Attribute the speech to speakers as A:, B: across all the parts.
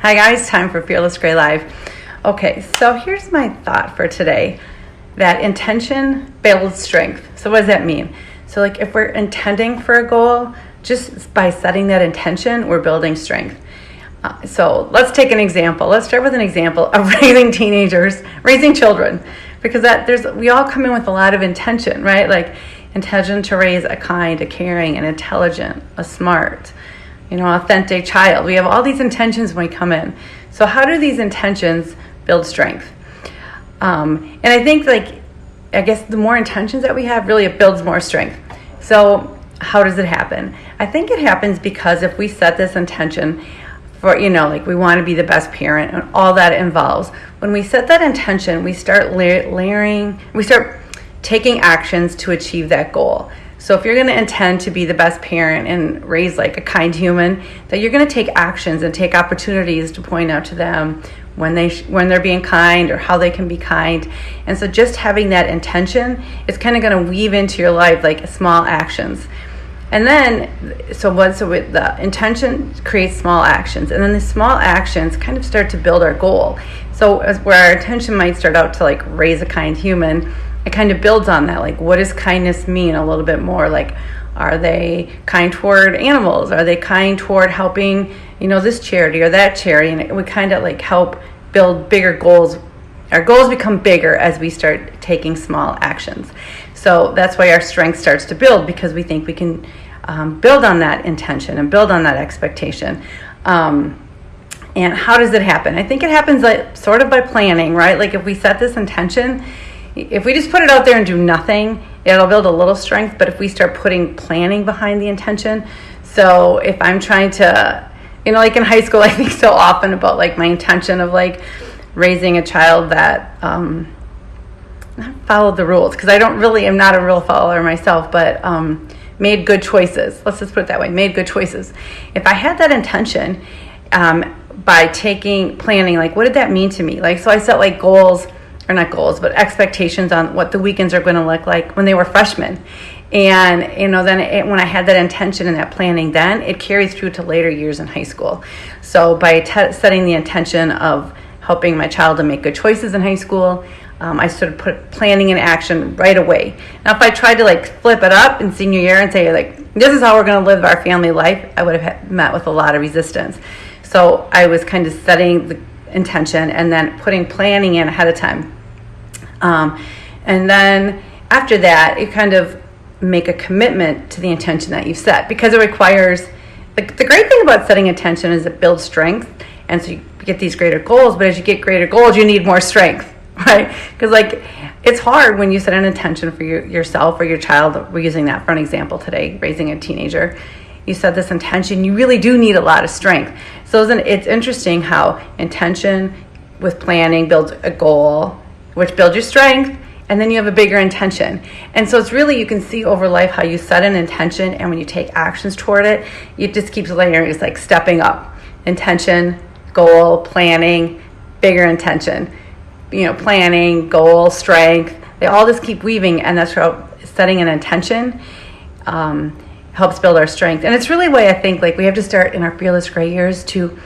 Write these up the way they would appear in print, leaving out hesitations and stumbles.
A: Hi guys, time for Fearless Gray Live. Okay, so here's my thought for today, that intention builds strength. So what does that mean? So like if we're intending for a goal, just by setting that intention, we're building strength. So let's take an example. Let's start with an example of raising children, because we all come in with a lot of intention, right? Like intention to raise a kind, a caring, an intelligent, a smart, authentic child. We have all these intentions when we come in. So how do these intentions build strength? And I think I guess the more intentions that we have, really it builds more strength. So how does it happen? I think it happens because if we set this intention for, we want to be the best parent and all that it involves. When we set that intention, we start we start taking actions to achieve that goal. So if you're going to intend to be the best parent and raise like a kind human, that you're going to take actions and take opportunities to point out to them when they're being kind or how they can be kind. And so just having that intention is kind of going to weave into your life like small actions. And then, with the intention creates small actions, and then the small actions kind of start to build our goal. So where our intention might start out to like raise a kind human, it kind of builds on that. Like, what does kindness mean a little bit more? Like, are they kind toward animals? Are they kind toward helping, this charity or that charity? And it would kind of like help build bigger goals. Our goals become bigger as we start taking small actions. So that's why our strength starts to build, because we think we can build on that intention and build on that expectation. And how does it happen? I think it happens like sort of by planning, right? Like if we set this intention, if we just put it out there and do nothing, it'll build a little strength. But if we start putting planning behind the intention, so if I'm trying to, like in high school, I think so often about like my intention of like raising a child that not followed the rules, because I'm not a real follower myself, but made good choices. Let's just put it that way, made good choices. If I had that intention by planning, like what did that mean to me? Like, so I set like goals, or not goals, but expectations on what the weekends are going to look like when they were freshmen. And, then when I had that intention and that planning, then it carries through to later years in high school. So by setting the intention of helping my child to make good choices in high school, I sort of put planning in action right away. Now, if I tried to like flip it up in senior year and say like, this is how we're going to live our family life, I would have met with a lot of resistance. So I was kind of setting the intention and then putting planning in ahead of time. And then after that, you kind of make a commitment to the intention that you've set, because it requires, like, the great thing about setting intention is it builds strength. And so you get these greater goals, but as you get greater goals, you need more strength, right? Because like it's hard when you set an intention for yourself or your child. We're using that for an example today, raising a teenager. You set this intention, you really do need a lot of strength. So it's interesting how intention with planning builds a goal, which builds your strength, and then you have a bigger intention. And so it's really, you can see over life how you set an intention, and when you take actions toward it, it just keeps layering. It's like stepping up. Intention, goal, planning, bigger intention. Planning, goal, strength, they all just keep weaving, and that's how setting an intention helps build our strength. And it's really why I think like we have to start in our Fearless Gray years to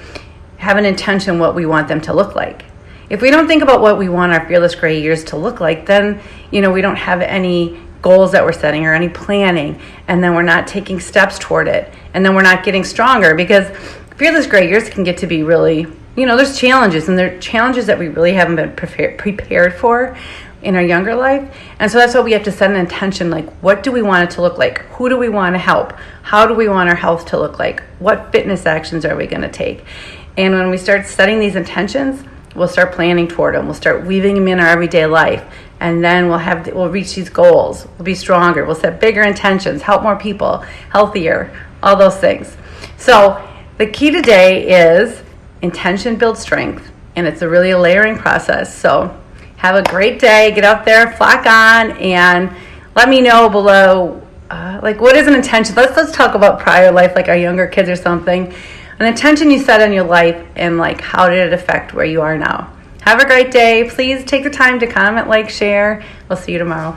A: have an intention what we want them to look like. If we don't think about what we want our Fearless Gray years to look like, then, we don't have any goals that we're setting or any planning, and then we're not taking steps toward it, and then we're not getting stronger, because Fearless Gray years can get to be really, there's challenges, and there are challenges that we really haven't been prepared for in our younger life. And so that's why we have to set an intention, like what do we want it to look like? Who do we want to help? How do we want our health to look like? What fitness actions are we going to take? And when we start setting these intentions, we'll start planning toward them. We'll start weaving them in our everyday life. And then we'll reach these goals. We'll be stronger. We'll set bigger intentions, help more people, healthier, all those things. So the key today is intention builds strength, and it's really a layering process. So have a great day. Get out there, flock on, and let me know below, what is an intention? Let's talk about prior life, like our younger kids or something. An intention you set in your life, and like how did it affect where you are now? Have a great day. Please take the time to comment, like, share. We'll see you tomorrow.